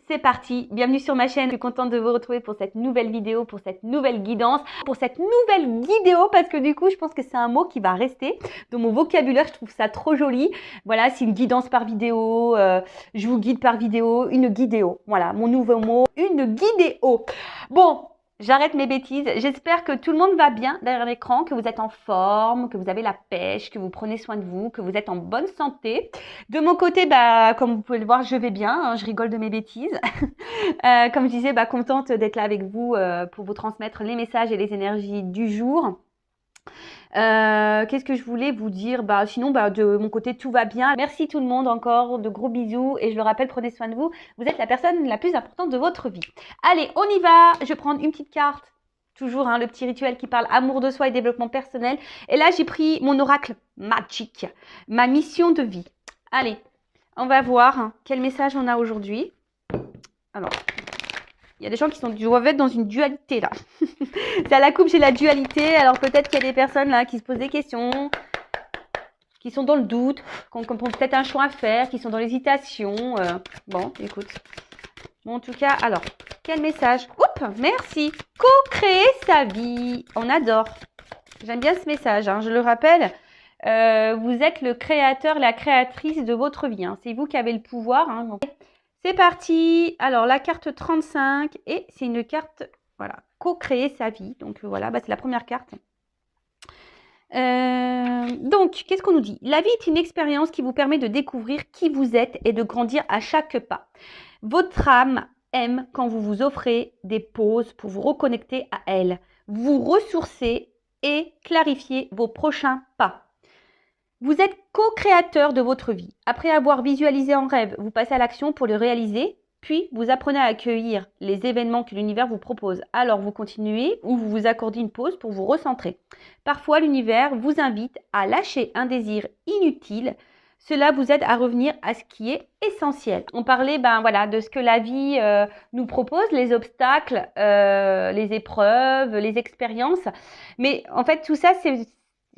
c'est parti. Bienvenue sur ma chaîne. Je suis contente de vous retrouver pour cette nouvelle vidéo, pour cette nouvelle guidance, pour cette nouvelle guidéo parce que du coup, je pense que c'est un mot qui va rester dans mon vocabulaire. Je trouve ça trop joli. Voilà, c'est une guidance par vidéo. Je vous guide par vidéo, une guidéo. Voilà, mon nouveau mot, une guidéo. Bon. J'arrête mes bêtises. J'espère que tout le monde va bien derrière l'écran, que vous êtes en forme, que vous avez la pêche, que vous prenez soin de vous, que vous êtes en bonne santé. De mon côté, comme vous pouvez le voir, je vais bien. Hein, je rigole de mes bêtises. Comme je disais, contente d'être là avec vous pour vous transmettre les messages et les énergies du jour. Qu'est-ce que je voulais vous dire? Sinon, de mon côté, tout va bien. Merci tout le monde encore, de gros bisous. Et je le rappelle, prenez soin de vous. Vous êtes la personne la plus importante de votre vie. Allez, on y va. Je vais prendre une petite carte. Toujours le petit rituel qui parle amour de soi et développement personnel. Et là, j'ai pris mon oracle magique, ma mission de vie. Allez, on va voir quel message on a aujourd'hui. Alors, il y a des gens qui doivent être dans une dualité là. C'est à la coupe, j'ai la dualité. Alors peut-être qu'il y a des personnes là qui se posent des questions, qui sont dans le doute, qui ont peut-être un choix à faire, qui sont dans l'hésitation. Bon, écoute. Bon, en tout cas, alors, quel message? Oups, merci. Co-créer sa vie. On adore. J'aime bien ce message, je le rappelle. Vous êtes le créateur, la créatrice de votre vie. C'est vous qui avez le pouvoir. Donc, c'est parti. Alors, la carte 35 et c'est une carte, voilà, co-créer sa vie. Donc, voilà, c'est la première carte. Donc, qu'est-ce qu'on nous dit? La vie est une expérience qui vous permet de découvrir qui vous êtes et de grandir à chaque pas. Votre âme aime quand vous vous offrez des pauses pour vous reconnecter à elle, vous ressourcer et clarifier vos prochains pas. Vous êtes co-créateur de votre vie. Après avoir visualisé en rêve, vous passez à l'action pour le réaliser, puis vous apprenez à accueillir les événements que l'univers vous propose. Alors vous continuez ou vous vous accordez une pause pour vous recentrer. Parfois, l'univers vous invite à lâcher un désir inutile. Cela vous aide à revenir à ce qui est essentiel. On parlait de ce que la vie nous propose, les obstacles, les épreuves, les expériences. Mais en fait, tout ça,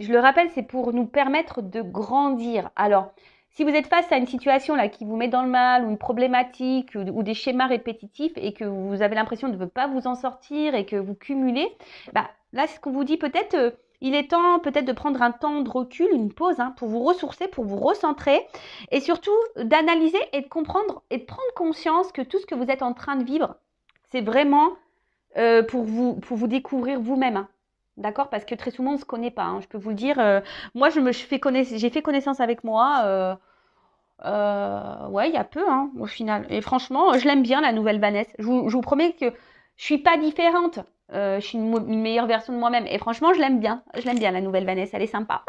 je le rappelle, c'est pour nous permettre de grandir. Alors, si vous êtes face à une situation là qui vous met dans le mal ou une problématique ou des schémas répétitifs et que vous avez l'impression de ne pas vous en sortir et que vous cumulez, là, ce qu'on vous dit peut-être, il est temps peut-être de prendre un temps de recul, une pause pour vous ressourcer, pour vous recentrer et surtout d'analyser et de comprendre et de prendre conscience que tout ce que vous êtes en train de vivre, c'est vraiment pour vous découvrir vous-même. D'accord? Parce que très souvent, on ne se connaît pas. Je peux vous le dire. Moi, j'ai fait connaissance avec moi. Ouais, il y a peu, au final. Et franchement, je l'aime bien, la nouvelle Vanessa. Je vous promets que je suis pas différente. Je suis une meilleure version de moi-même. Et franchement, je l'aime bien. Je l'aime bien, la nouvelle Vanessa. Elle est sympa.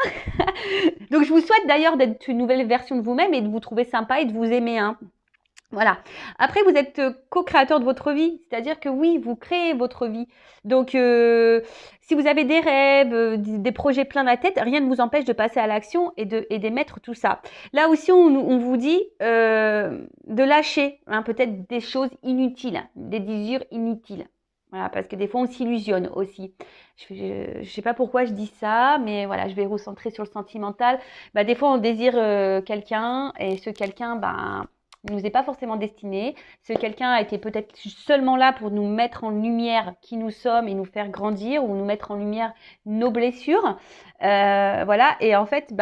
Donc, je vous souhaite d'ailleurs d'être une nouvelle version de vous-même et de vous trouver sympa et de vous aimer. Voilà. Après, vous êtes co-créateur de votre vie, c'est-à-dire que oui, vous créez votre vie. Donc, si vous avez des rêves, des projets plein la tête, rien ne vous empêche de passer à l'action et d'émettre tout ça. Là aussi, on vous dit de lâcher peut-être des choses inutiles, des désirs inutiles. Voilà, parce que des fois, on s'illusionne aussi. Je sais pas pourquoi je dis ça, mais voilà, je vais recentrer sur le sentimental. Des fois, on désire quelqu'un et ce quelqu'un, ne nous est pas forcément destiné. Ce quelqu'un a été peut-être seulement là pour nous mettre en lumière qui nous sommes et nous faire grandir ou nous mettre en lumière nos blessures. Voilà. Et en fait,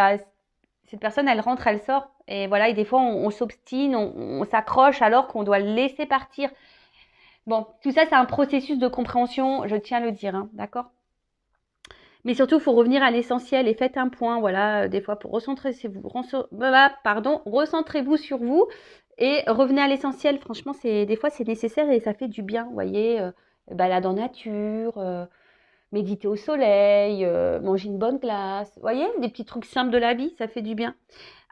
cette personne, elle rentre, elle sort. Et voilà. Et des fois, on s'obstine, on s'accroche alors qu'on doit le laisser partir. Bon, tout ça, c'est un processus de compréhension, je tiens à le dire, d'accord? Mais surtout, il faut revenir à l'essentiel et faites un point, voilà, des fois pour recentrez-vous sur vous et revenez à l'essentiel. Franchement, des fois, c'est nécessaire et ça fait du bien, vous voyez, balade en nature, méditer au soleil, manger une bonne glace, vous voyez, des petits trucs simples de la vie, ça fait du bien.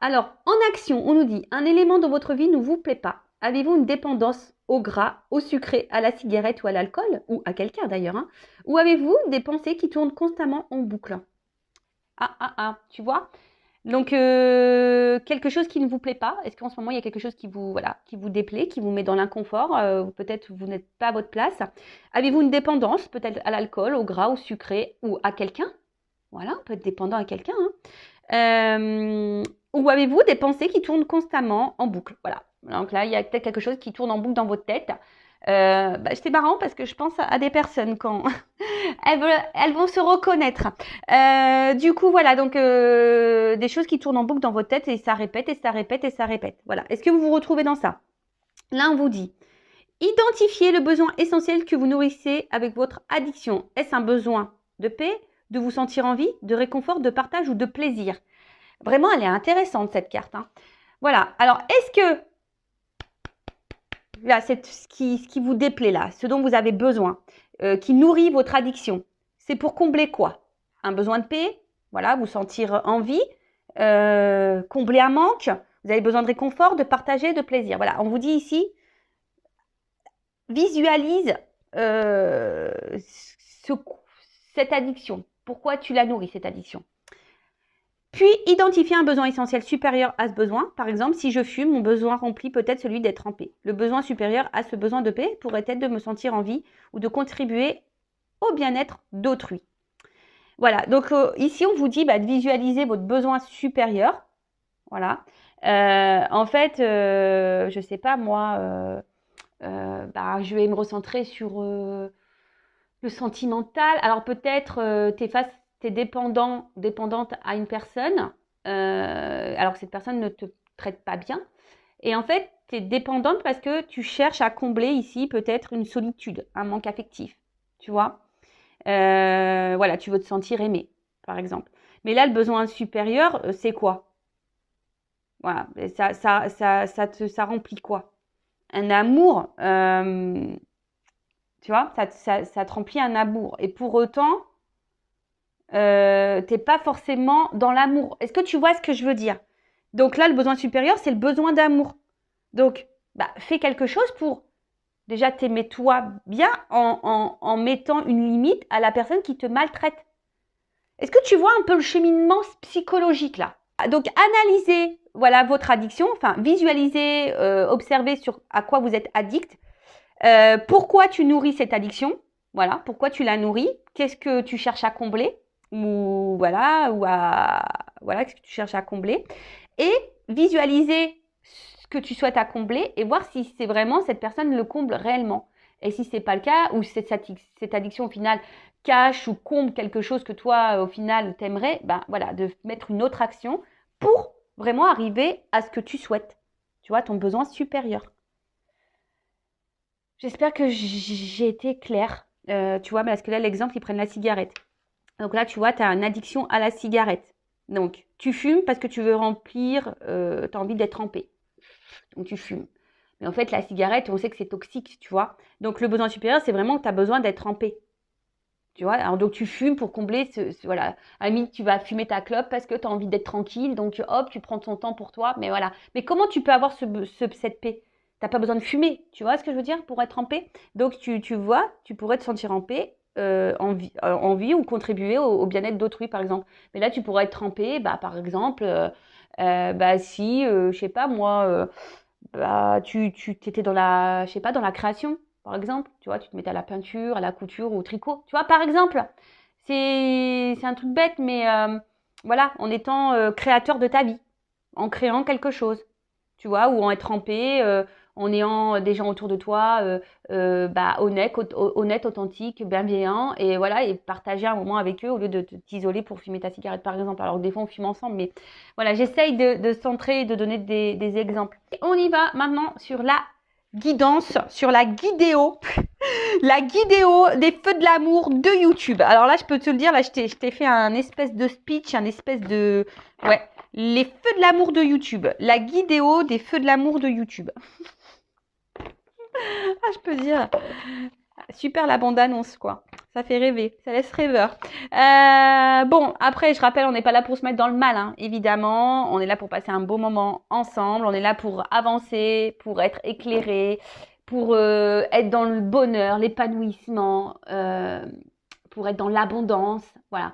Alors, en action, on nous dit, un élément de votre vie ne vous plaît pas. Avez-vous une dépendance au gras, au sucré, à la cigarette ou à l'alcool, ou à quelqu'un d'ailleurs, ou avez-vous des pensées qui tournent constamment en boucle? Tu vois? Donc, quelque chose qui ne vous plaît pas, est-ce qu'en ce moment, il y a quelque chose qui vous déplaît, qui vous met dans l'inconfort, peut-être vous n'êtes pas à votre place? Avez-vous une dépendance, peut-être à l'alcool, au gras, au sucré, ou à quelqu'un? Voilà, on peut être dépendant à quelqu'un. Ou avez-vous des pensées qui tournent constamment en boucle? Voilà. Donc là, il y a peut-être quelque chose qui tourne en boucle dans votre tête. C'est marrant parce que je pense à des personnes quand elles vont se reconnaître. Du coup, voilà, donc des choses qui tournent en boucle dans votre tête et ça répète et ça répète et ça répète. Voilà. Est-ce que vous vous retrouvez dans ça? Là, on vous dit, identifiez le besoin essentiel que vous nourrissez avec votre addiction. Est-ce un besoin de paix, de vous sentir en vie, de réconfort, de partage ou de plaisir? Vraiment, elle est intéressante cette carte. Hein. Voilà. Alors, est-ce que là, c'est ce qui vous déplaît là, ce dont vous avez besoin, qui nourrit votre addiction, c'est pour combler quoi? Un besoin de paix, voilà, vous sentir en vie, combler un manque, vous avez besoin de réconfort, de partager, de plaisir. Voilà, on vous dit ici, visualise cette addiction. Pourquoi tu la nourris, cette addiction? Puis, identifier un besoin essentiel supérieur à ce besoin. Par exemple, si je fume, mon besoin rempli peut être celui d'être en paix. Le besoin supérieur à ce besoin de paix pourrait être de me sentir en vie ou de contribuer au bien-être d'autrui. Voilà, donc ici, on vous dit de visualiser votre besoin supérieur. Voilà. En fait, je ne sais pas, moi, je vais me recentrer sur le sentimental. Alors peut-être t'es dépendante à une personne, alors que cette personne ne te traite pas bien. Et en fait, tu es dépendante parce que tu cherches à combler ici peut-être une solitude, un manque affectif, tu vois. Voilà, tu veux te sentir aimé, par exemple. Mais là, le besoin supérieur, c'est quoi? Voilà, ça remplit quoi? Un amour, tu vois, ça te remplit un amour. Et pour autant, t'es pas forcément dans l'amour. Est-ce que tu vois ce que je veux dire? Donc là, le besoin supérieur, c'est le besoin d'amour. Donc, fais quelque chose pour déjà t'aimer toi bien en mettant une limite à la personne qui te maltraite. Est-ce que tu vois un peu le cheminement psychologique là? Donc, analysez voilà, votre addiction, enfin, visualisez, observez sur à quoi vous êtes addict. Pourquoi tu nourris cette addiction? Voilà, pourquoi tu la nourris? Qu'est-ce que tu cherches à combler? Voilà, qu'est-ce que tu cherches à combler? Et visualiser ce que tu souhaites à combler et voir si c'est vraiment cette personne le comble réellement. Et si c'est pas le cas, ou cette addiction au final cache ou comble quelque chose que toi au final t'aimerais, voilà, de mettre une autre action pour vraiment arriver à ce que tu souhaites. Tu vois, ton besoin supérieur. J'espère que j'ai été claire. Tu vois, parce que là, l'exemple, ils prennent la cigarette. Donc là, tu vois, tu as une addiction à la cigarette. Donc, tu fumes parce que tu veux remplir, tu as envie d'être en paix. Donc, tu fumes. Mais en fait, la cigarette, on sait que c'est toxique, tu vois. Donc, le besoin supérieur, c'est vraiment que tu as besoin d'être en paix. Tu vois, alors donc tu fumes pour combler voilà. À la limite, tu vas fumer ta clope parce que tu as envie d'être tranquille. Donc, hop, tu prends ton temps pour toi. Mais voilà. Mais comment tu peux avoir cette paix? T'as pas besoin de fumer, tu vois ce que je veux dire, pour être en paix. Donc, tu vois, tu pourrais te sentir en paix, en vie ou contribuer au bien-être d'autrui, par exemple. Mais là, tu pourrais être en paix, par exemple, si, je sais pas, moi, tu étais dans je sais pas, dans la création, par exemple. Tu vois, tu te mettais à la peinture, à la couture ou au tricot. Tu vois, par exemple, c'est un truc bête, mais voilà, en étant créateur de ta vie, en créant quelque chose, tu vois, ou en être en paix, en ayant des gens autour de toi honnêtes, authentiques, bienveillants, et voilà, et partager un moment avec eux au lieu de t'isoler pour fumer ta cigarette, par exemple. Alors que des fois, on fume ensemble, mais voilà, j'essaye de centrer et de donner des exemples. Et on y va maintenant sur la guidance, sur la guidéo, la guidéo des feux de l'amour de YouTube. Alors là, je peux te le dire, là, je t'ai fait un espèce de speech, un espèce de... Ouais, les feux de l'amour de YouTube. La guidéo des feux de l'amour de YouTube. Ah, je peux dire. Super la bande-annonce, quoi. Ça fait rêver, ça laisse rêveur. Bon, après, je rappelle, on n'est pas là pour se mettre dans le mal, hein, évidemment. On est là pour passer un beau moment ensemble. On est là pour avancer, pour être éclairé, pour être dans le bonheur, l'épanouissement, pour être dans l'abondance. Voilà.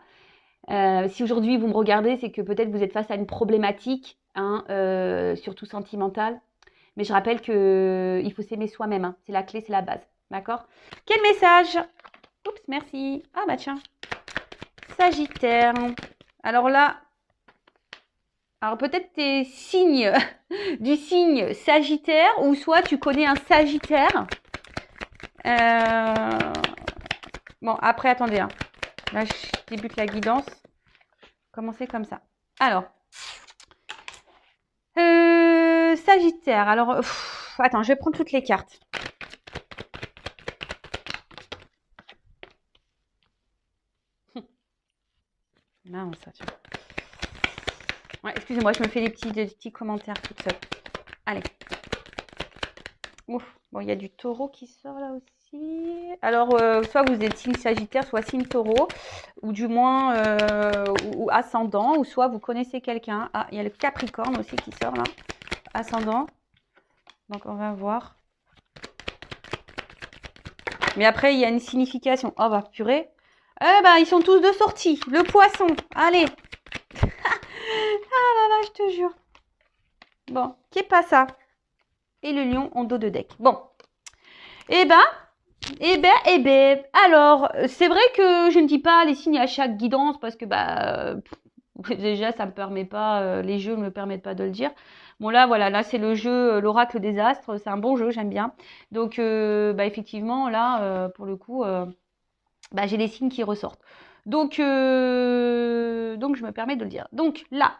Si aujourd'hui vous me regardez, c'est que peut-être vous êtes face à une problématique, hein, surtout sentimentale. Mais je rappelle qu'il faut s'aimer soi-même. Hein. C'est la clé, c'est la base. D'accord? Quel message? Oups, merci. Ah bah tiens. Sagittaire. Alors là, Alors peut-être t'es signe du signe Sagittaire ou soit tu connais un Sagittaire. Bon, après, attendez. Hein. Là, je débute la guidance. Commencez comme ça. Alors, Sagittaire. Alors, attends, je vais prendre toutes les cartes. Non, ça, tu vois. Ouais, excusez-moi, je me fais des petits commentaires toute seule. Allez. Ouf. Bon, il y a du taureau qui sort là aussi. Alors, soit vous êtes signe Sagittaire, soit signe taureau, ou du moins ou ascendant, ou soit vous connaissez quelqu'un. Ah, il y a le Capricorne aussi qui sort là. Ascendant. Donc, on va voir. Mais après, il y a une signification. Oh, bah, purée. Eh ben, ils sont tous de sortie. Le poisson. Allez. Ah là là, je te jure. Bon, qui est pas ça? Et le lion en dos de deck. Bon. Eh ben. Alors, c'est vrai que je ne dis pas les signes à chaque guidance parce que, déjà, ça me permet pas, les jeux ne me permettent pas de le dire. Bon, là, voilà, là, c'est le jeu, l'oracle des astres. C'est un bon jeu, j'aime bien. Donc, effectivement, là, pour le coup, j'ai les signes qui ressortent. Donc, je me permets de le dire. Donc, là,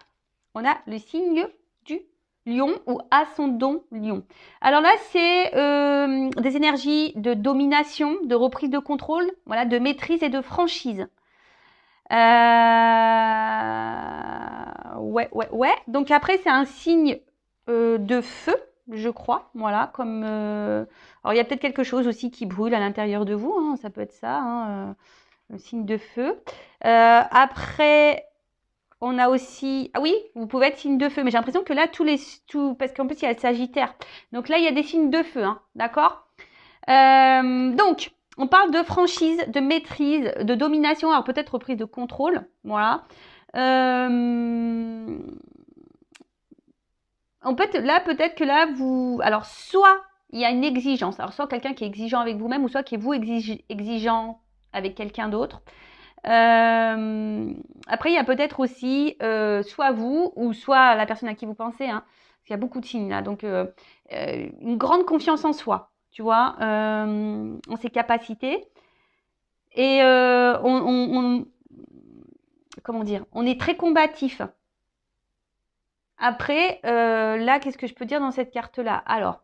on a le signe du lion ou ascendant lion. Alors là, c'est des énergies de domination, de reprise de contrôle, voilà, de maîtrise et de franchise. Ouais. Donc après, c'est un signe de feu, je crois. Voilà, comme... Alors, il y a peut-être quelque chose aussi qui brûle à l'intérieur de vous. Hein, ça peut être ça, un signe de feu. Après... On a aussi... Ah oui, vous pouvez être signe de feu. Mais j'ai l'impression que là, parce qu'en plus, il y a le Sagittaire. Donc là, il y a des signes de feu. Hein, d'accord donc, on parle de franchise, de maîtrise, de domination. Alors peut-être reprise de contrôle. Voilà. Peut-être que là, vous... Alors, soit il y a une exigence. Alors, soit quelqu'un qui est exigeant avec vous-même ou soit qui est vous exigeant avec quelqu'un d'autre. Après, il y a peut-être aussi soit vous ou soit la personne à qui vous pensez, hein, parce qu'il y a beaucoup de signes là, donc une grande confiance en soi, tu vois, en ses capacités. Et comment dire, on est très combatif. Après, là, qu'est-ce que je peux dire dans cette carte-là? Alors,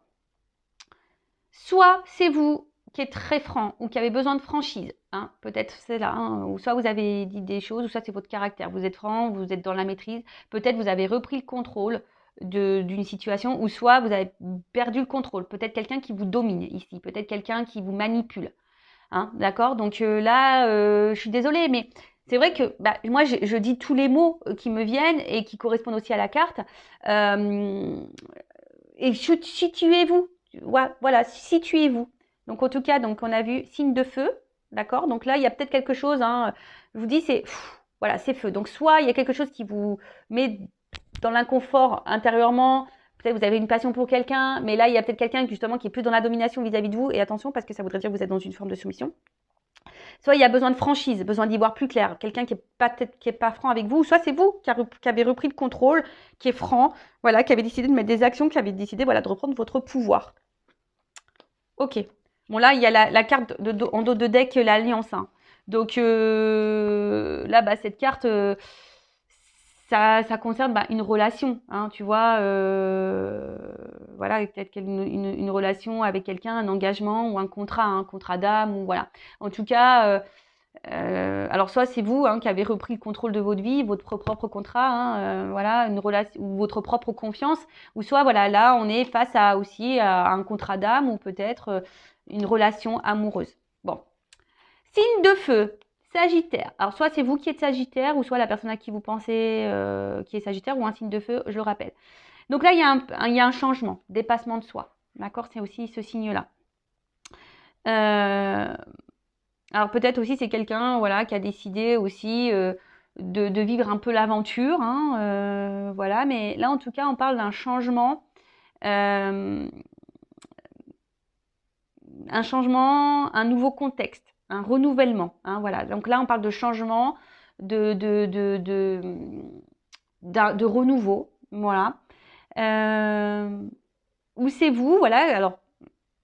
soit c'est vous qui êtes très franc ou qui avez besoin de franchise, hein, peut-être c'est là, hein, ou soit vous avez dit des choses, ou soit c'est votre caractère. Vous êtes franc, vous êtes dans la maîtrise, peut-être vous avez repris le contrôle d'une situation, ou soit vous avez perdu le contrôle. Peut-être quelqu'un qui vous domine ici, peut-être quelqu'un qui vous manipule. Hein, d'accord? Donc là, je suis désolée, mais c'est vrai que moi, je dis tous les mots qui me viennent et qui correspondent aussi à la carte. Et situez-vous. Voilà, situez-vous. Donc en tout cas, donc on a vu signe de feu, d'accord? Donc là, il y a peut-être quelque chose. Hein, je vous dis, voilà, c'est feu. Donc soit il y a quelque chose qui vous met dans l'inconfort intérieurement. Peut-être vous avez une passion pour quelqu'un, mais là, il y a peut-être quelqu'un justement qui est plus dans la domination vis-à-vis de vous. Et attention, parce que ça voudrait dire que vous êtes dans une forme de soumission. Soit il y a besoin de franchise, besoin d'y voir plus clair. Quelqu'un qui est pas franc avec vous. Soit c'est vous qui avez repris le contrôle, qui est franc, voilà, qui avez décidé de mettre des actions, qui avez décidé voilà, de reprendre votre pouvoir. Ok. Bon, là, il y a la carte en dos de deck, l'alliance. Hein. Donc là, cette carte... ça concerne une relation, hein, tu vois, voilà, peut-être une relation avec quelqu'un, un engagement ou un contrat d'âme, ou voilà. En tout cas, alors soit c'est vous qui avez repris le contrôle de votre vie, votre propre contrat, hein, voilà, une relation ou votre propre confiance, ou soit voilà, là on est face aussi à un contrat d'âme ou peut-être une relation amoureuse. Bon, signe de feu. Sagittaire. Alors, soit c'est vous qui êtes Sagittaire, ou soit la personne à qui vous pensez qui est Sagittaire, ou un signe de feu, je le rappelle. Donc là, il y a un changement, dépassement de soi. D'accord? C'est aussi ce signe-là. Alors, peut-être aussi, c'est quelqu'un voilà, qui a décidé aussi de vivre un peu l'aventure. Hein, voilà. Mais là, en tout cas, on parle d'un changement. Un changement, un nouveau contexte. Un renouvellement, hein, voilà. Donc là, on parle de changement, de de renouveau, voilà. Ou c'est vous, voilà, alors,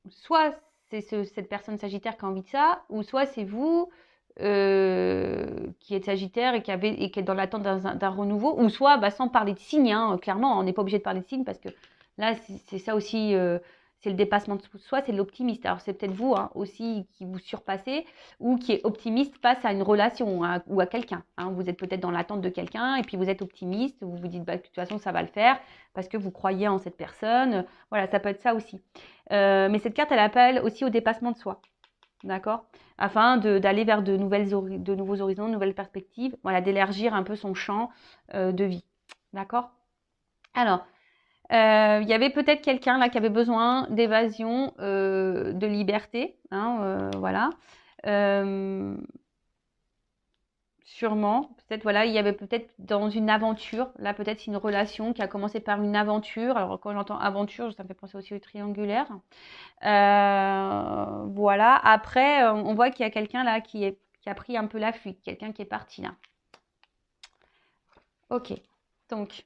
soit c'est cette personne Sagittaire qui a envie de ça, ou soit c'est vous qui êtes Sagittaire et qui est dans l'attente d'un renouveau, ou soit, bah, sans parler de signes, hein, clairement, on n'est pas obligé de parler de signes parce que là, c'est ça aussi, c'est le dépassement de soi, c'est l'optimiste. Alors, c'est peut-être vous hein, aussi qui vous surpassez ou qui est optimiste face à une relation ou à quelqu'un. Hein. Vous êtes peut-être dans l'attente de quelqu'un et puis vous êtes optimiste, vous vous dites bah, de toute façon, ça va le faire parce que vous croyez en cette personne. Voilà, ça peut être ça aussi. Mais cette carte, elle appelle aussi au dépassement de soi. D'accord? Afin d'aller vers de nouveaux horizons, de nouvelles perspectives, voilà, d'élargir un peu son champ de vie. D'accord? Alors, il y avait peut-être quelqu'un là qui avait besoin d'évasion, de liberté, hein, voilà. Sûrement, peut-être voilà, il y avait peut-être dans une aventure, là peut-être c'est une relation qui a commencé par une aventure. Alors quand j'entends aventure, ça me fait penser aussi au triangulaire. Voilà. Après, on voit qu'il y a quelqu'un là qui a pris un peu la fuite, quelqu'un qui est parti là. Ok. Donc,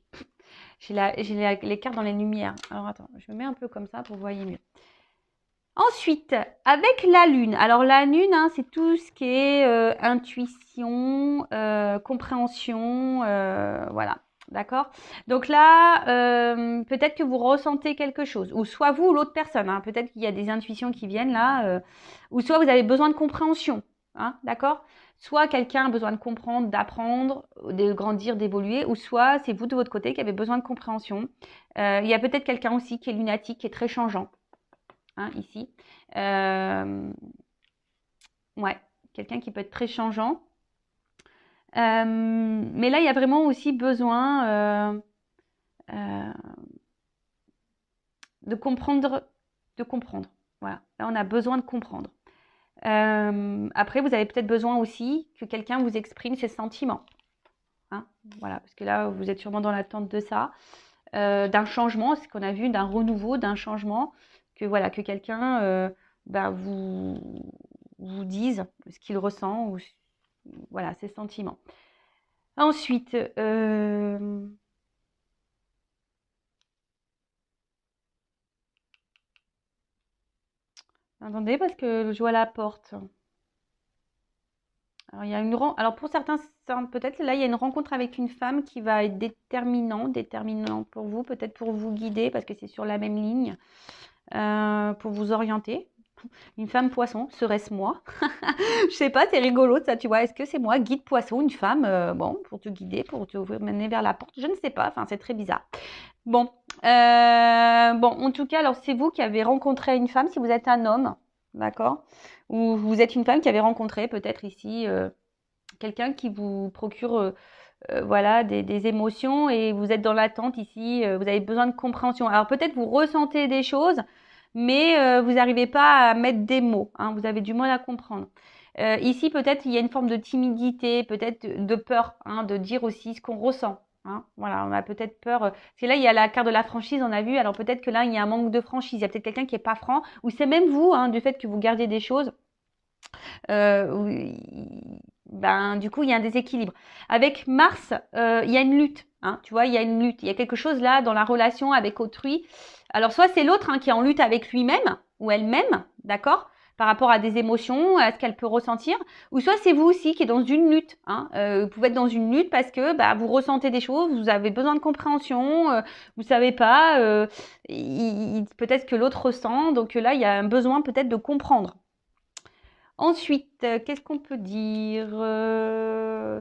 j'ai les cartes dans les lumières. Alors attends, je me mets un peu comme ça pour que vous voyez mieux. Ensuite, avec la lune. Alors la lune, hein, c'est tout ce qui est intuition, compréhension, voilà. D'accord? Donc là, peut-être que vous ressentez quelque chose, ou soit vous ou l'autre personne. Hein, peut-être qu'il y a des intuitions qui viennent là, ou soit vous avez besoin de compréhension. Hein, d'accord? Soit quelqu'un a besoin de comprendre, d'apprendre, de grandir, d'évoluer, ou soit c'est vous de votre côté qui avez besoin de compréhension. Il y a peut-être quelqu'un aussi qui est lunatique, qui est très changeant. Hein, ici. Ouais, quelqu'un qui peut être très changeant. Mais là, il y a vraiment aussi besoin de comprendre, de comprendre. Voilà, là, on a besoin de comprendre. Après, vous avez peut-être besoin aussi que quelqu'un vous exprime ses sentiments. Hein, voilà, parce que là, vous êtes sûrement dans l'attente de ça, d'un changement, ce qu'on a vu, d'un renouveau, d'un changement, que voilà, que quelqu'un bah, vous dise ce qu'il ressent ou voilà, ses sentiments. Ensuite, attendez parce que je vois la porte. Alors, il y a Alors pour certains, peut-être là, il y a une rencontre avec une femme qui va être déterminant pour vous, peut-être pour vous guider parce que c'est sur la même ligne, pour vous orienter. Une femme poisson, serait-ce moi? Je sais pas, c'est rigolo ça, tu vois. Est-ce que c'est moi, guide poisson, une femme, bon, pour te guider, pour te mener vers la porte? Je ne sais pas, enfin, c'est très bizarre. Bon, bon, en tout cas, alors c'est vous qui avez rencontré une femme, si vous êtes un homme, d'accord? Ou vous êtes une femme qui avait rencontré peut-être ici quelqu'un qui vous procure voilà, des émotions et vous êtes dans l'attente ici, vous avez besoin de compréhension. Alors peut-être vous ressentez des choses, mais vous n'arrivez pas à mettre des mots, hein, vous avez du mal à comprendre. Ici, peut-être il y a une forme de timidité, peut-être de peur, hein, de dire aussi ce qu'on ressent. Hein. Voilà, on a peut-être peur. Parce que là, il y a la carte de la franchise, on a vu. Alors peut-être que là, il y a un manque de franchise. Il y a peut-être quelqu'un qui n'est pas franc, ou c'est même vous, hein, du fait que vous gardez des choses. Ben, du coup, il y a un déséquilibre. Avec Mars, il y a une lutte. Hein, tu vois, il y a une lutte. Il y a quelque chose là dans la relation avec autrui. Alors, soit c'est l'autre hein, qui est en lutte avec lui-même ou elle-même, d'accord, par rapport à des émotions, à ce qu'elle peut ressentir, ou soit c'est vous aussi qui est dans une lutte. Hein, vous pouvez être dans une lutte parce que bah, vous ressentez des choses, vous avez besoin de compréhension, vous savez pas, peut-être que l'autre ressent, donc là il y a un besoin peut-être de comprendre. Ensuite, qu'est-ce qu'on peut dire?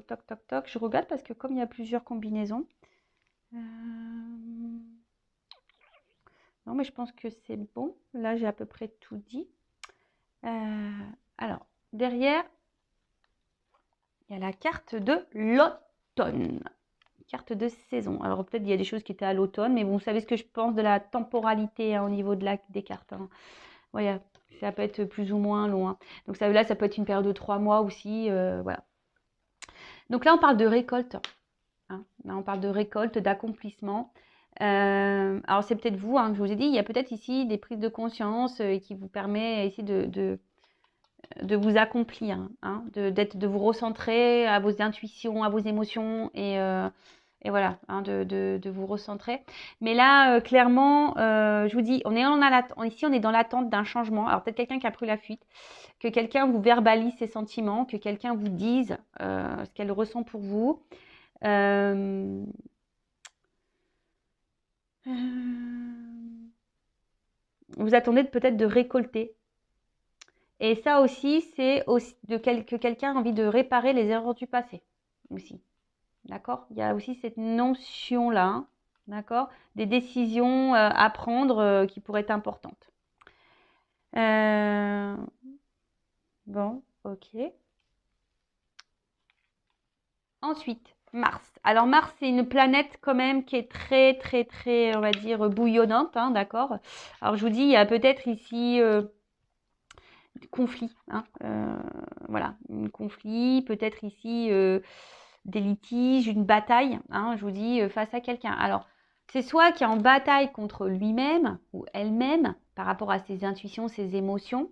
Toc, toc, toc. Je regarde parce que comme il y a plusieurs combinaisons. Non, mais je pense que c'est bon. Là, j'ai à peu près tout dit. Alors, derrière, il y a la carte de l'automne. Carte de saison. Alors, peut-être il y a des choses qui étaient à l'automne, mais vous savez ce que je pense de la temporalité hein, au niveau des cartes. Hein. Voilà, ça peut être plus ou moins loin. Donc, là, ça peut être une période de 3 mois aussi. Voilà. Donc là, on parle de récolte. Hein. Là, on parle de récolte, d'accomplissement. Alors, c'est peut-être vous, hein, que je vous ai dit, il y a peut-être ici des prises de conscience qui vous permettent ici de vous accomplir, hein, de vous recentrer à vos intuitions, à vos émotions et et voilà, hein, de vous recentrer. Mais là, clairement, je vous dis, ici, on est dans l'attente d'un changement. Alors, peut-être quelqu'un qui a pris la fuite, que quelqu'un vous verbalise ses sentiments, que quelqu'un vous dise ce qu'elle ressent pour vous. Euh, vous attendez peut-être de récolter. Et ça aussi, c'est aussi que quelqu'un a envie de réparer les erreurs du passé aussi. D'accord? Il y a aussi cette notion-là, hein, d'accord? Des décisions à prendre qui pourraient être importantes. Bon, ok. Ensuite, Mars. Alors Mars, c'est une planète quand même qui est très, très, très, on va dire, bouillonnante, hein, d'accord? Alors je vous dis, il y a peut-être ici conflit, hein, voilà, un conflit, peut-être ici des litiges, une bataille, hein, je vous dis, face à quelqu'un. Alors, c'est soit qui est en bataille contre lui-même ou elle-même par rapport à ses intuitions, ses émotions.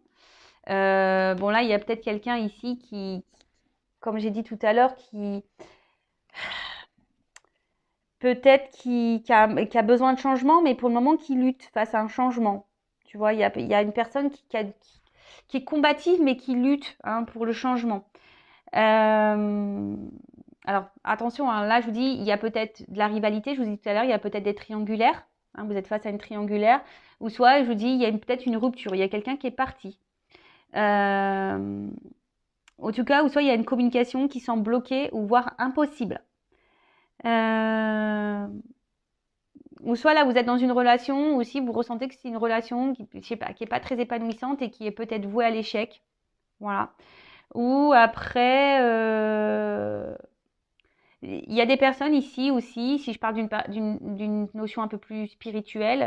Bon, là, il y a peut-être quelqu'un ici qui, comme j'ai dit tout à l'heure, qui peut-être qui a besoin de changement, mais pour le moment qui lutte face à un changement. Tu vois, il y a une personne qui est combative, mais qui lutte, hein, pour le changement. Alors, attention, hein, là, je vous dis, il y a peut-être de la rivalité. Je vous dis tout à l'heure, il y a peut-être des triangulaires. Hein, vous êtes face à une triangulaire. Ou soit, je vous dis, il y a peut-être une rupture. Il y a quelqu'un qui est parti. En tout cas, ou soit il y a une communication qui semble bloquée ou voire impossible. Ou soit là, vous êtes dans une relation, ou si vous ressentez que c'est une relation qui, je sais pas, qui est pas très épanouissante et qui est peut-être vouée à l'échec. Voilà. Ou après, il y a des personnes ici aussi, si je parle d'une notion un peu plus spirituelle,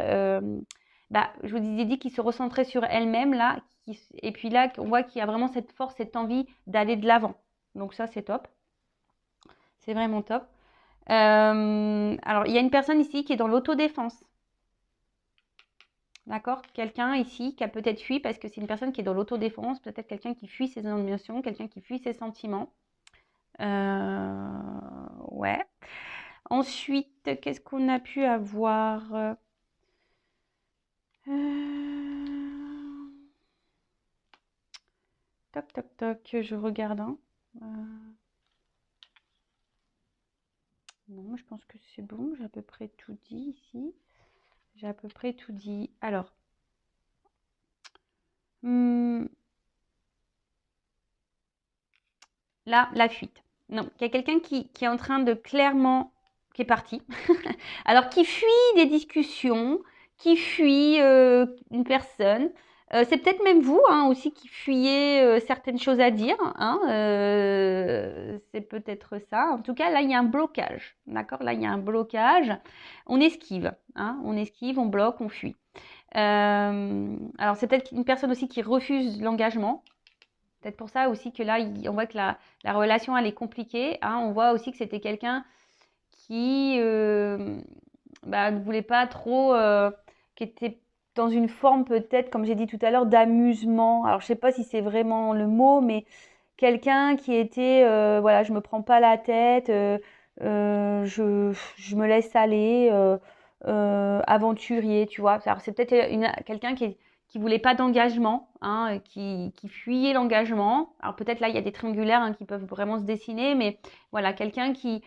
je vous ai dit qu'ils se recentraient sur elles-mêmes là, et puis là, on voit qu'il y a vraiment cette force, cette envie d'aller de l'avant. Donc ça, c'est top. C'est vraiment top. Alors, il y a une personne ici qui est dans l'autodéfense. D'accord? Quelqu'un ici qui a peut-être fui parce que c'est une personne qui est dans l'autodéfense, peut-être quelqu'un qui fuit ses émotions, quelqu'un qui fuit ses sentiments. Ouais. Ensuite, qu'est-ce qu'on a pu avoir? Toc, toc, toc, je regarde. Hein. Non, je pense que c'est bon, j'ai à peu près tout dit ici. J'ai à peu près tout dit. Alors, là, la fuite. Non, il y a quelqu'un qui est en train de clairement, qui est parti. Alors, qui fuit des discussions, qui fuit une personne. C'est peut-être même vous, hein, aussi qui fuyez certaines choses à dire. Hein, c'est peut-être ça. En tout cas, là, il y a un blocage. D'accord? Là, il y a un blocage. On esquive. Hein, on esquive, on bloque, on fuit. Alors, c'est peut-être une personne aussi qui refuse l'engagement. Peut-être pour ça aussi que là, on voit que la relation, elle est compliquée. Hein. On voit aussi que c'était quelqu'un qui ne voulait pas trop, qui était dans une forme peut-être, comme j'ai dit tout à l'heure, d'amusement. Alors, je sais pas si c'est vraiment le mot, mais quelqu'un qui était, voilà, je me prends pas la tête, je me laisse aller, aventurier, tu vois. Alors, c'est peut-être quelqu'un qui voulait pas d'engagement, hein, qui fuyait l'engagement. Alors peut-être là, il y a des triangulaires, hein, qui peuvent vraiment se dessiner, mais voilà, quelqu'un qui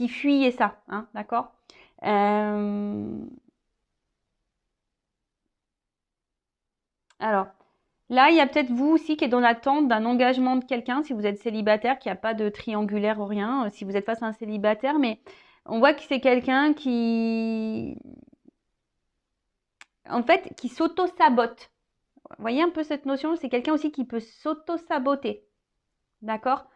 fuyait ça, hein, d'accord? Alors, là, il y a peut-être vous aussi qui est dans l'attente d'un engagement de quelqu'un, si vous êtes célibataire, qui a pas de triangulaire ou rien, si vous êtes face à un célibataire, mais on voit que c'est quelqu'un qui, en fait, qui s'auto-sabote. Vous voyez un peu cette notion? C'est quelqu'un aussi qui peut s'auto-saboter. D'accord?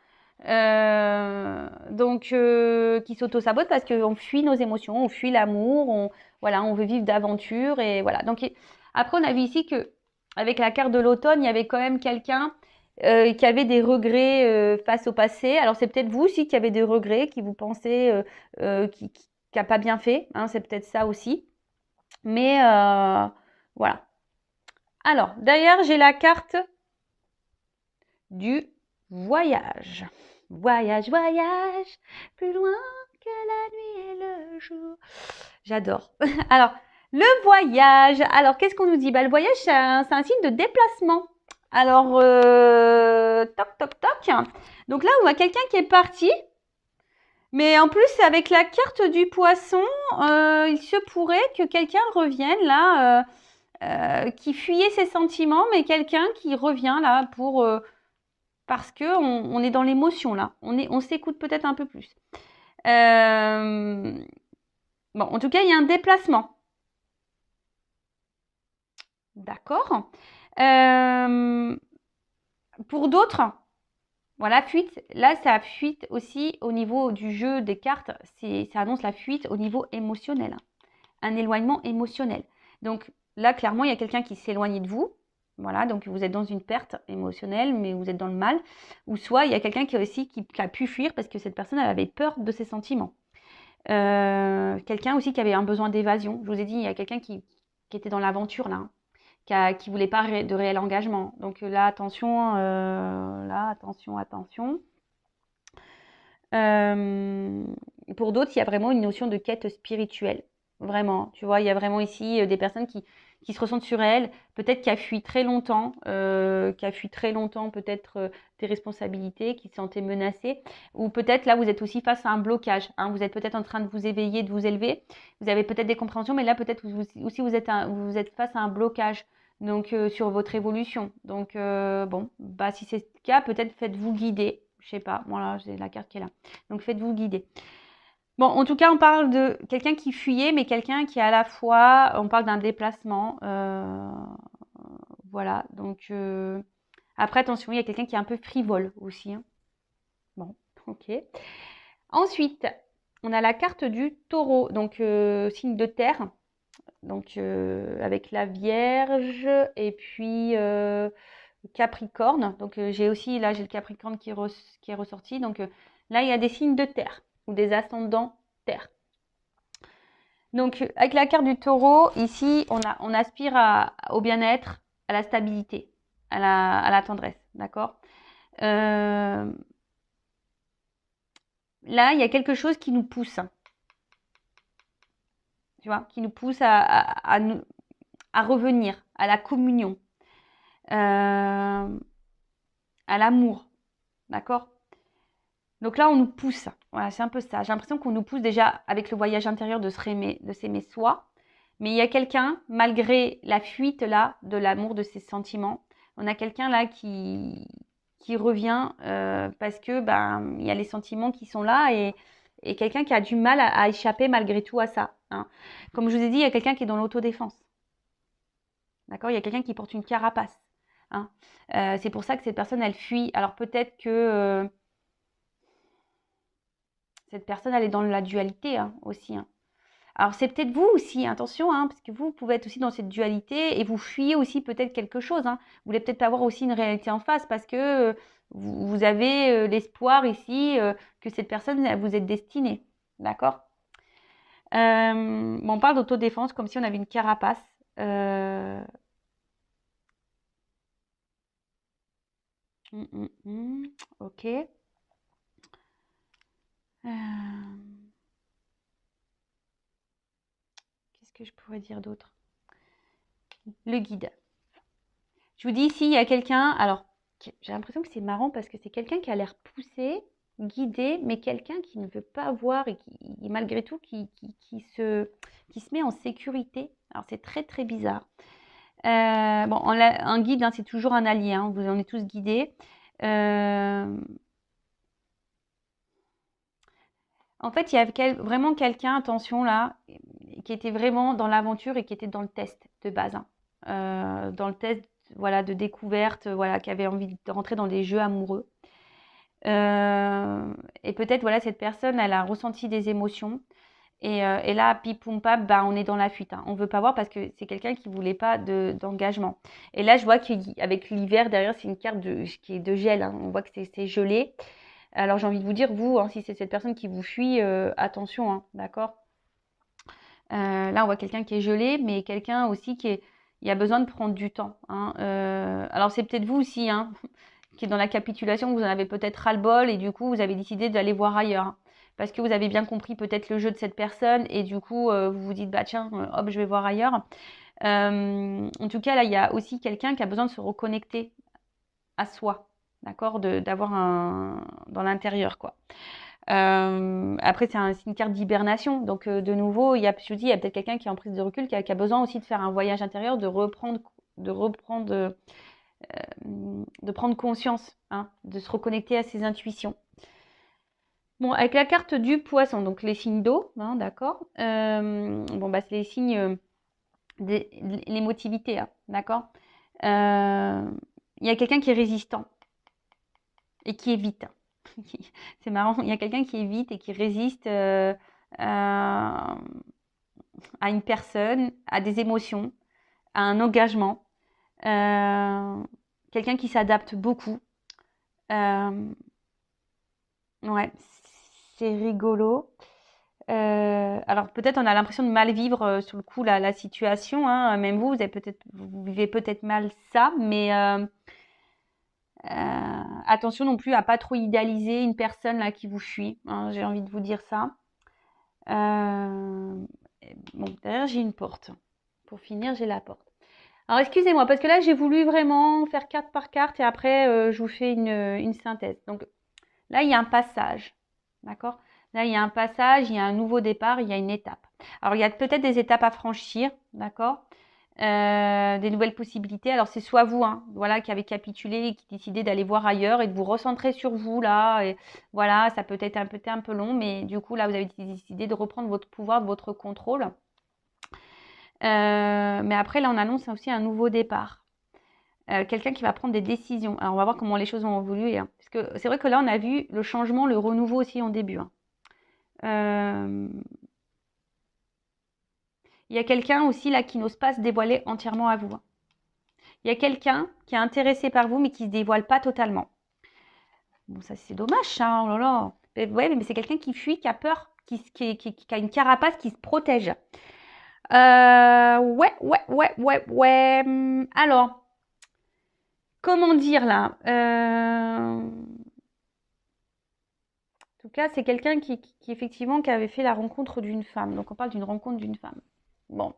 Donc, qui s'auto-sabote parce qu'on fuit nos émotions, on fuit l'amour, voilà, on veut vivre d'aventure et voilà. Donc, après, on a vu ici que avec la carte de l'automne, il y avait quand même quelqu'un qui avait des regrets face au passé. Alors, c'est peut-être vous aussi qui avez des regrets, qui vous pensez qui n'a pas bien fait. Hein, c'est peut-être ça aussi. Mais voilà. Alors, derrière, j'ai la carte du voyage. Voyage, voyage, plus loin que la nuit et le jour. J'adore. Alors, le voyage. Alors, qu'est-ce qu'on nous dit? Bah, le voyage, c'est un signe de déplacement. Alors, toc, toc, toc. Donc là, on voit quelqu'un qui est parti. Mais en plus, avec la carte du poisson, il se pourrait que quelqu'un revienne là, qui fuyait ses sentiments, mais quelqu'un qui revient là pour parce que on est dans l'émotion là. On s'écoute peut-être un peu plus. Bon, en tout cas, il y a un déplacement. D'accord. Pour d'autres, voilà, fuite. Là, ça fuite aussi au niveau du jeu des cartes. Ça annonce la fuite au niveau émotionnel. Un éloignement émotionnel. Donc là, clairement, il y a quelqu'un qui s'éloigne de vous. Voilà, donc vous êtes dans une perte émotionnelle, mais vous êtes dans le mal. Ou soit il y a quelqu'un qui a pu fuir parce que cette personne elle avait peur de ses sentiments. Quelqu'un aussi qui avait un besoin d'évasion. Je vous ai dit, il y a quelqu'un qui était dans l'aventure là, qui voulait pas de réel engagement. Donc là, attention, attention. Pour d'autres, il y a vraiment une notion de quête spirituelle. Vraiment, tu vois, il y a vraiment ici des personnes qui se ressentent sur elles, peut-être qui a fui très longtemps, peut-être des responsabilités, qui se sentaient menacées, ou peut-être là, vous êtes aussi face à un blocage, hein, vous êtes peut-être en train de vous éveiller, de vous élever, vous avez peut-être des compréhensions, mais là, peut-être aussi vous êtes face à un blocage, donc sur votre évolution. Donc, bon, bah, si c'est le cas, peut-être faites-vous guider, je sais pas, voilà, j'ai la carte qui est là, donc faites-vous guider. Bon, en tout cas, on parle de quelqu'un qui fuyait, mais quelqu'un qui à la fois, on parle d'un déplacement. Voilà, donc après, attention, il y a quelqu'un qui est un peu frivole aussi. Hein. Bon, ok. Ensuite, on a la carte du taureau, donc signe de terre, donc avec la Vierge et puis Capricorne. Donc j'ai aussi, là, j'ai le Capricorne qui est ressorti. Donc là, il y a des signes de terre ou des ascendants terre. Donc, avec la carte du taureau, ici, on aspire au bien-être, à la stabilité, à la tendresse, d'accord Là, il y a quelque chose qui nous pousse, tu vois, qui nous pousse à revenir, à la communion, à l'amour, d'accord Donc là, on nous pousse. Voilà, c'est un peu ça. J'ai l'impression qu'on nous pousse déjà avec le voyage intérieur de s'aimer soi. Mais il y a quelqu'un, malgré la fuite là de l'amour, de ses sentiments, on a quelqu'un là qui revient parce que il y a les sentiments qui sont là et quelqu'un qui a du mal à échapper malgré tout à ça. Hein. Comme je vous ai dit, il y a quelqu'un qui est dans l'autodéfense. D'accord Il y a quelqu'un qui porte une carapace. Hein. C'est pour ça que cette personne, elle fuit. Alors peut-être que cette personne, elle est dans la dualité hein, aussi. Hein. Alors c'est peut-être vous aussi, attention, hein, parce que vous pouvez être aussi dans cette dualité et vous fuyez aussi peut-être quelque chose. Hein. Vous voulez peut-être avoir aussi une réalité en face parce que vous avez l'espoir ici que cette personne elle vous est destinée. D'accord On parle d'autodéfense comme si on avait une carapace. Ok. Qu'est-ce que je pourrais dire d'autre Le guide. Je vous dis ici, il y a quelqu'un, alors j'ai l'impression que c'est marrant parce que c'est quelqu'un qui a l'air poussé, guidé, mais quelqu'un qui ne veut pas voir et qui malgré tout, qui se met en sécurité. Alors c'est très très bizarre. Bon, un guide, hein, c'est toujours un allié, hein, vous en êtes tous guidés. En fait, il y a vraiment quelqu'un, attention là, qui était vraiment dans l'aventure et qui était dans le test de base. Hein. Dans le test voilà, de découverte, voilà, qui avait envie de rentrer dans des jeux amoureux. Et peut-être, voilà, cette personne, elle a ressenti des émotions. Et là, pipoum pap, on est dans la fuite. Hein. On ne veut pas voir parce que c'est quelqu'un qui ne voulait pas d'engagement. Et là, je vois qu'avec l'hiver, derrière, c'est une carte qui est de gel. Hein. On voit que c'est gelé. Alors, j'ai envie de vous dire, vous, hein, si c'est cette personne qui vous fuit, attention, hein, d'accord Là, on voit quelqu'un qui est gelé, mais quelqu'un aussi il a besoin de prendre du temps. Hein. Alors, c'est peut-être vous aussi, hein, qui est dans la capitulation, vous en avez peut-être ras-le-bol et du coup, vous avez décidé d'aller voir ailleurs. Hein. parce que vous avez bien compris peut-être le jeu de cette personne et du coup, vous vous dites, bah tiens, hop, je vais voir ailleurs. En tout cas, là, il y a aussi quelqu'un qui a besoin de se reconnecter à soi, d'accord, d'avoir un dans l'intérieur, quoi. Après, c'est une carte d'hibernation. Donc, de nouveau, je vous dis, il y a peut-être quelqu'un qui est en prise de recul, qui a besoin aussi de faire un voyage intérieur, de reprendre, de prendre conscience, hein, de se reconnecter à ses intuitions. Bon, avec la carte du poisson, donc les signes d'eau, hein, d'accord. Bon, bah, c'est les signes, l'émotivité, hein, d'accord. Il y a quelqu'un qui est résistant et qui évite. C'est marrant, il y a quelqu'un qui évite et qui résiste à une personne, à des émotions, à un engagement. Quelqu'un qui s'adapte beaucoup. Ouais, c'est rigolo. Alors peut-être on a l'impression de mal vivre sur le coup la situation, hein. Même vous vous vivez peut-être mal ça, mais attention non plus à pas trop idéaliser une personne là qui vous fuit, hein, j'ai envie de vous dire ça. Bon, derrière j'ai une porte. Pour finir, j'ai la porte. Alors excusez-moi, parce que là j'ai voulu vraiment faire carte par carte et après je vous fais une synthèse. Donc là il y a un passage, d'accord? Là il y a un passage, il y a un nouveau départ, il y a une étape. Alors il y a peut-être des étapes à franchir, d'accord? Des nouvelles possibilités. Alors c'est soit vous, hein, voilà, qui avez capitulé et qui décidez d'aller voir ailleurs et de vous recentrer sur vous là. Et voilà, ça peut être un peu long, mais du coup là vous avez décidé de reprendre votre pouvoir, votre contrôle. Mais après là on annonce aussi un nouveau départ. Quelqu'un qui va prendre des décisions. Alors on va voir comment les choses vont évoluer, hein, parce que c'est vrai que là on a vu le changement, le renouveau aussi en début, hein. Il y a quelqu'un aussi là qui n'ose pas se dévoiler entièrement à vous, hein. Il y a quelqu'un qui est intéressé par vous mais qui ne se dévoile pas totalement. Bon, ça c'est dommage, ça, oh là là. Ouais, mais c'est quelqu'un qui fuit, qui a peur, qui a une carapace, qui se protège. Ouais. Alors, comment dire là en tout cas, c'est quelqu'un qui effectivement qui avait fait la rencontre d'une femme. Donc, on parle d'une rencontre d'une femme. Bon,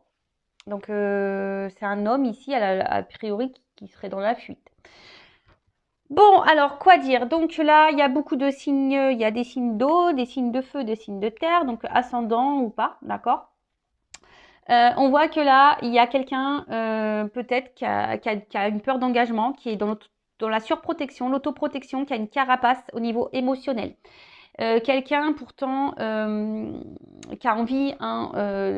donc c'est un homme ici, a priori, qui serait dans la fuite. Bon, alors quoi dire? Donc là, il y a beaucoup de signes, il y a des signes d'eau, des signes de feu, des signes de terre, donc ascendant ou pas, d'accord? On voit que là, il y a quelqu'un peut-être qui a une peur d'engagement, qui est dans la surprotection, l'autoprotection, qui a une carapace au niveau émotionnel. Quelqu'un pourtant qui a envie, hein,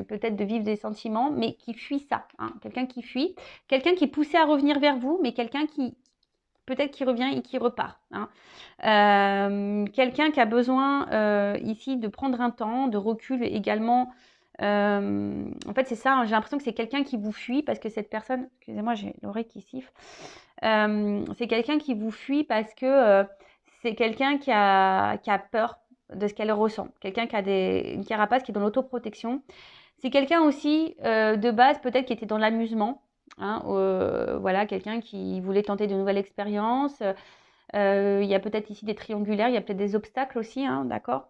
peut-être de vivre des sentiments, mais qui fuit ça, hein. Quelqu'un qui fuit, quelqu'un qui est poussé à revenir vers vous, mais quelqu'un qui peut-être qui revient et qui repart, hein. Quelqu'un qui a besoin ici de prendre un temps, de recul également. En fait, c'est ça, hein, j'ai l'impression que c'est quelqu'un qui vous fuit parce que cette personne, excusez-moi, j'ai l'oreille qui siffle. C'est quelqu'un qui vous fuit parce que c'est quelqu'un qui a peur de ce qu'elle ressent. Quelqu'un qui a une carapace qui est dans l'autoprotection. C'est quelqu'un aussi de base peut-être qui était dans l'amusement. Hein, voilà, quelqu'un qui voulait tenter de nouvelles expériences. Il y a peut-être ici des triangulaires, il y a peut-être des obstacles aussi, hein, d'accord?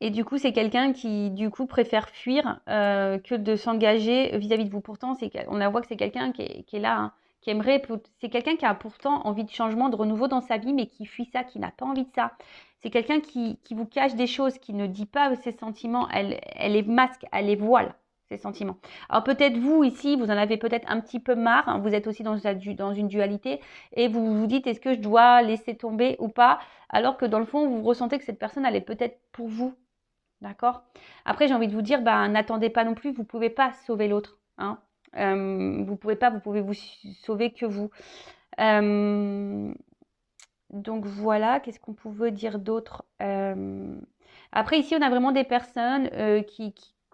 Et du coup, c'est quelqu'un qui, du coup, préfère fuir que de s'engager vis-à-vis de vous. Pourtant, on la voit que c'est quelqu'un qui est là, hein, qui aimerait. C'est quelqu'un qui a pourtant envie de changement, de renouveau dans sa vie, mais qui fuit ça, qui n'a pas envie de ça. C'est quelqu'un qui vous cache des choses, qui ne dit pas ses sentiments. Elle les masque, elle les voile, ses sentiments. Alors peut-être vous, ici, vous en avez peut-être un petit peu marre, hein, vous êtes aussi dans une dualité, et vous vous dites, est-ce que je dois laisser tomber ou pas? Alors que dans le fond, vous ressentez que cette personne, elle est peut-être pour vous. D'accord? Après, j'ai envie de vous dire, bah, n'attendez pas non plus, vous ne pouvez pas sauver l'autre, hein. Vous pouvez pas, vous pouvez vous sauver que vous. Donc voilà, qu'est-ce qu'on pouvait dire d'autre? Après, ici, on a vraiment des personnes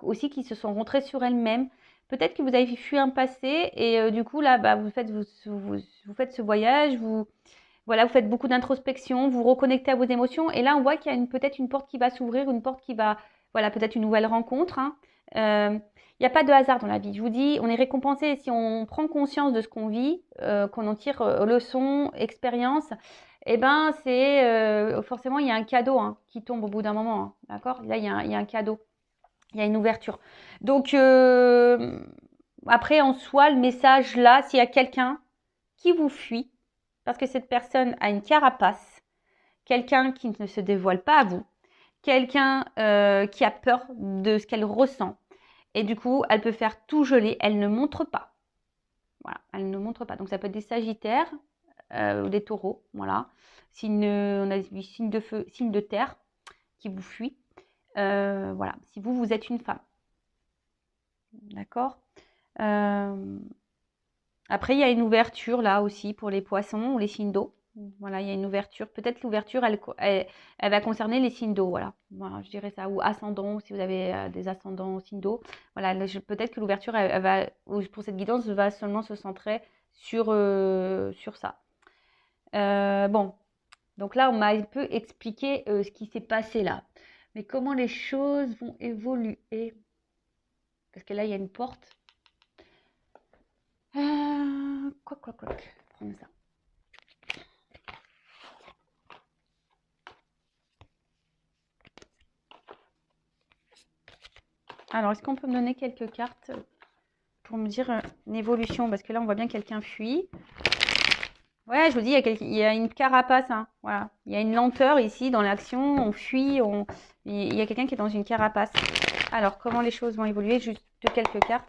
aussi qui se sont rentrées sur elles-mêmes. Peut-être que vous avez fui un passé et du coup, là, bah, vous faites ce voyage, voilà, vous faites beaucoup d'introspection, vous reconnectez à vos émotions. Et là, on voit qu'il y a peut-être une porte qui va s'ouvrir, une porte qui va, voilà, peut-être une nouvelle rencontre, hein. Il n'y a pas de hasard dans la vie. Je vous dis, on est récompensé si on prend conscience de ce qu'on vit, qu'on en tire leçon, expérience. Eh ben, c'est forcément, il y a un cadeau hein, qui tombe au bout d'un moment. Hein, d'accord? Là, il y a un cadeau. Il y a une ouverture. Donc, après, en soi, le message là, s'il y a quelqu'un qui vous fuit, parce que cette personne a une carapace, quelqu'un qui ne se dévoile pas à vous, quelqu'un qui a peur de ce qu'elle ressent, et du coup, elle peut faire tout geler, elle ne montre pas. Voilà, elle ne montre pas. Donc, ça peut être des sagittaires ou des taureaux, voilà. On a vu signe de feu, signe de terre qui vous fuit. Voilà, si vous êtes une femme. D'accord. Après, il y a une ouverture là aussi pour les poissons ou les signes d'eau. Voilà, il y a une ouverture. Peut-être l'ouverture, elle va concerner les signes d'eau, voilà. Voilà, je dirais ça. Ou ascendant, si vous avez des ascendants au signe d'eau. Voilà, peut-être que l'ouverture, elle va, pour cette guidance, va seulement se centrer sur ça. Bon, donc là, on m'a un peu expliqué ce qui s'est passé là. Mais comment les choses vont évoluer? Parce que là, il y a une porte. Quoi. Prends ça. Alors, est-ce qu'on peut me donner quelques cartes pour me dire une évolution? Parce que là, on voit bien quelqu'un fuit. Ouais, je vous dis, il y a une carapace. Hein, voilà. Il y a une lenteur ici dans l'action. On fuit. Il y a quelqu'un qui est dans une carapace. Alors, comment les choses vont évoluer? Juste quelques cartes.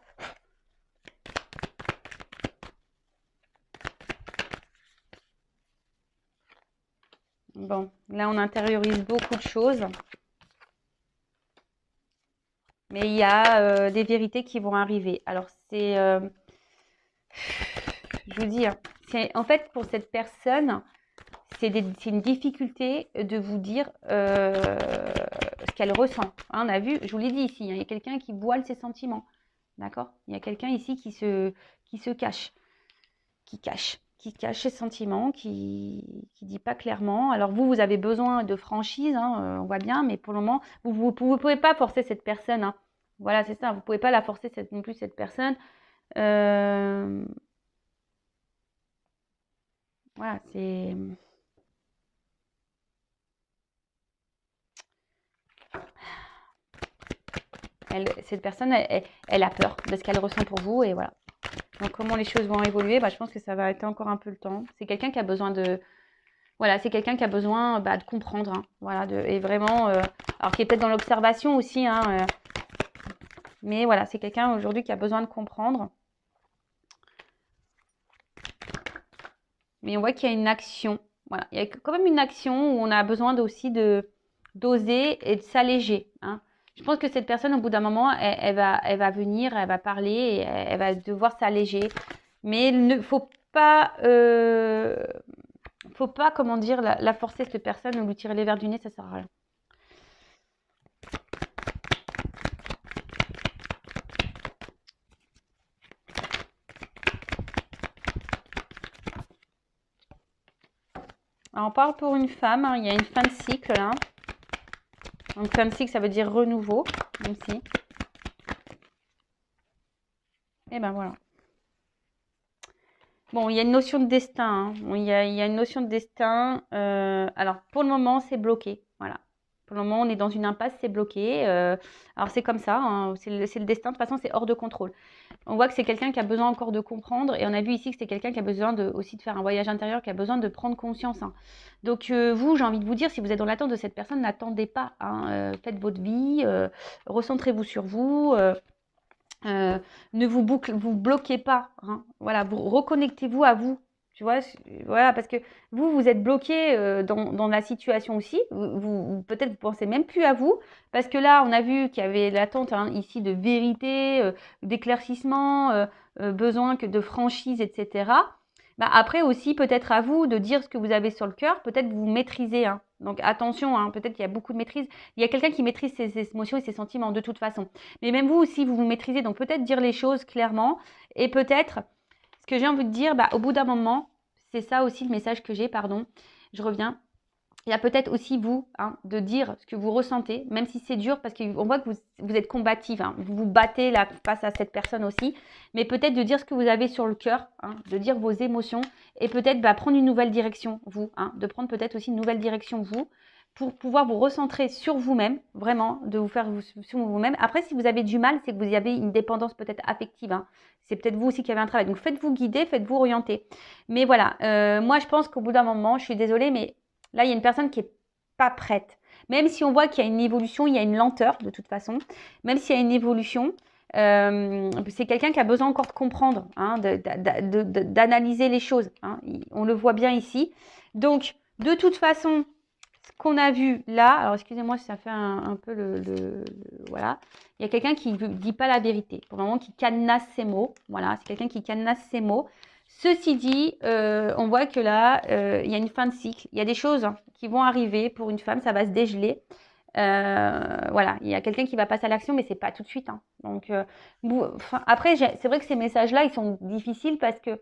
Bon, là, on intériorise beaucoup de choses. Mais il y a des vérités qui vont arriver. Alors, c'est... je vous dis, hein, en fait, pour cette personne, c'est une difficulté de vous dire ce qu'elle ressent. Hein, on a vu, je vous l'ai dit ici, hein, il y a quelqu'un qui voile ses sentiments. D'accord? Il y a quelqu'un ici qui se cache. Qui cache ses sentiments, qui dit pas clairement. Alors vous avez besoin de franchise, hein, on voit bien, mais pour le moment, vous pouvez pas forcer cette personne. Hein. Voilà, c'est ça, vous pouvez pas la forcer non plus cette personne. Voilà, c'est... cette personne, elle a peur de ce qu'elle ressent pour vous et voilà. Donc comment les choses vont évoluer, je pense que ça va être encore un peu le temps. C'est quelqu'un qui a besoin de... Voilà, c'est quelqu'un qui a besoin de comprendre. Hein, voilà, et vraiment... alors qui est peut-être dans l'observation aussi. Hein, mais voilà, c'est quelqu'un aujourd'hui qui a besoin de comprendre. Mais on voit qu'il y a une action. Voilà, il y a quand même une action où on a besoin aussi d'oser et de s'alléger. Hein. Je pense que cette personne, au bout d'un moment, elle va venir, elle va parler, et elle va devoir s'alléger. Mais il ne faut pas, comment dire, la forcer, cette personne, ou lui tirer les verres du nez, ça sert à rien. Alors, on parle pour une femme, hein, il y a une fin de cycle là. Donc, fin de cycle, ça veut dire renouveau, même si. Et ben voilà. Bon, il y a une notion de destin. Hein. Il y a une notion de destin. Alors, pour le moment, c'est bloqué. Voilà. Pour le moment, on est dans une impasse, c'est bloqué. Alors, c'est comme ça. Hein. C'est le destin. De toute façon, c'est hors de contrôle. On voit que c'est quelqu'un qui a besoin encore de comprendre. Et on a vu ici que c'est quelqu'un qui a besoin aussi de faire un voyage intérieur, qui a besoin de prendre conscience. Hein. Donc, vous, j'ai envie de vous dire, si vous êtes dans l'attente de cette personne, n'attendez pas. Hein. Faites votre vie. Recentrez-vous sur vous. Ne vous bloquez pas. Hein. Voilà, vous reconnectez-vous à vous. Tu vois, voilà, parce que vous êtes bloqué dans la situation aussi. Peut-être vous pensez même plus à vous, parce que là, on a vu qu'il y avait l'attente ici de vérité, d'éclaircissement, besoin de franchise, etc. Après aussi, peut-être à vous de dire ce que vous avez sur le cœur. Peut-être vous maîtrisez. Hein. Donc attention, hein, peut-être qu'il y a beaucoup de maîtrise. Il y a quelqu'un qui maîtrise ses émotions et ses sentiments de toute façon. Mais même vous aussi, vous maîtrisez. Donc peut-être dire les choses clairement. Et peut-être, ce que j'ai envie de dire, au bout d'un moment, c'est ça aussi le message que j'ai, pardon, je reviens. il y a peut-être aussi vous, de dire ce que vous ressentez, même si c'est dur, parce qu'on voit que vous êtes combative, vous vous battez là face à cette personne aussi, mais peut-être de dire ce que vous avez sur le cœur, de dire vos émotions, et peut-être prendre une nouvelle direction, vous, de prendre peut-être aussi une nouvelle direction, vous, pour pouvoir vous recentrer sur vous-même, vraiment, de vous faire sur vous-même. Après, si vous avez du mal, c'est que vous avez une dépendance peut-être affective, c'est peut-être vous aussi qui avez un travail. Donc, faites-vous guider, faites-vous orienter. Mais voilà, moi, je pense qu'au bout d'un moment, je suis désolée, mais là, il y a une personne qui n'est pas prête. Même si on voit qu'il y a une évolution, il y a une lenteur de toute façon. Même s'il y a une évolution, c'est quelqu'un qui a besoin encore de comprendre, d'analyser les choses. On le voit bien ici. Donc, de toute façon, ce qu'on a vu là, alors excusez-moi si ça fait un peu voilà. Il y a quelqu'un qui ne dit pas la vérité. Pour le moment, qui cadenasse ses mots. Voilà, c'est quelqu'un qui cadenasse ses mots. Ceci dit, on voit que là, il y a une fin de cycle. Il y a des choses qui vont arriver pour une femme, ça va se dégeler. Voilà, il y a quelqu'un qui va passer à l'action, mais c'est pas tout de suite. Donc, après, c'est vrai que ces messages-là, ils sont difficiles parce que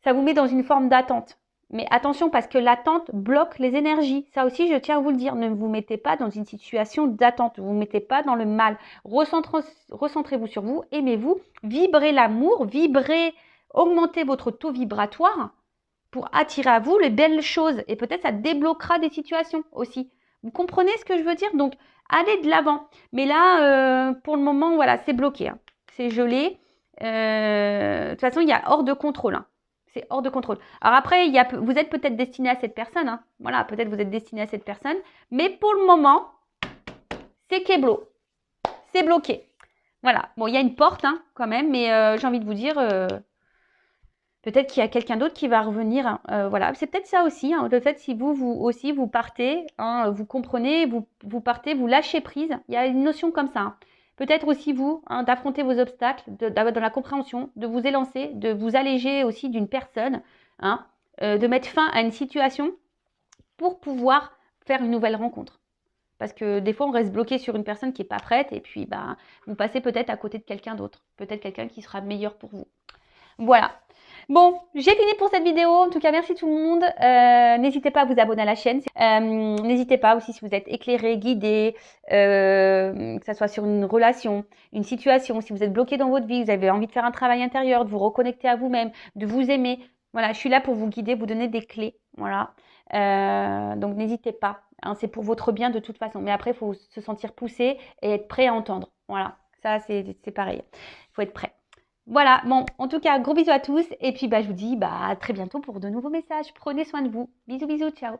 ça vous met dans une forme d'attente. Mais attention, parce que l'attente bloque les énergies. Ça aussi, je tiens à vous le dire. Ne vous mettez pas dans une situation d'attente. Ne vous mettez pas dans le mal. Recentrez-vous sur vous. Aimez-vous. Vibrez l'amour. Augmentez votre taux vibratoire pour attirer à vous les belles choses. Et peut-être ça débloquera des situations aussi. Vous comprenez ce que je veux dire? Donc, allez de l'avant. Mais là, pour le moment, voilà, c'est bloqué. C'est gelé. De toute façon, il y a hors de contrôle. C'est hors de contrôle. Alors après, vous êtes peut-être destiné à cette personne. Voilà, peut-être vous êtes destiné à cette personne. Mais pour le moment, c'est kéblo. C'est bloqué. Voilà. Bon, il y a une porte quand même, mais j'ai envie de vous dire, peut-être qu'il y a quelqu'un d'autre qui va revenir. Voilà, c'est peut-être ça aussi. Le fait si vous aussi, vous partez, vous comprenez, vous partez, vous lâchez prise. Il y a une notion comme ça. Peut-être aussi vous, d'affronter vos obstacles, dans la compréhension, de vous élancer, de vous alléger aussi d'une personne, de mettre fin à une situation pour pouvoir faire une nouvelle rencontre. Parce que des fois, on reste bloqué sur une personne qui n'est pas prête et puis vous passez peut-être à côté de quelqu'un d'autre. Peut-être quelqu'un qui sera meilleur pour vous. Voilà. Bon, j'ai fini pour cette vidéo. En tout cas, merci tout le monde. N'hésitez pas à vous abonner à la chaîne. N'hésitez pas aussi si vous êtes éclairé, guidé, que ce soit sur une relation, une situation, si vous êtes bloqué dans votre vie, vous avez envie de faire un travail intérieur, de vous reconnecter à vous-même, de vous aimer. Voilà, je suis là pour vous guider, vous donner des clés. Voilà. Donc, n'hésitez pas. C'est pour votre bien de toute façon. Mais après, il faut se sentir poussé et être prêt à entendre. Voilà. Ça, c'est pareil. Il faut être prêt. Voilà, bon, en tout cas, gros bisous à tous. Et puis, je vous dis à très bientôt pour de nouveaux messages. Prenez soin de vous. Bisous, bisous, ciao.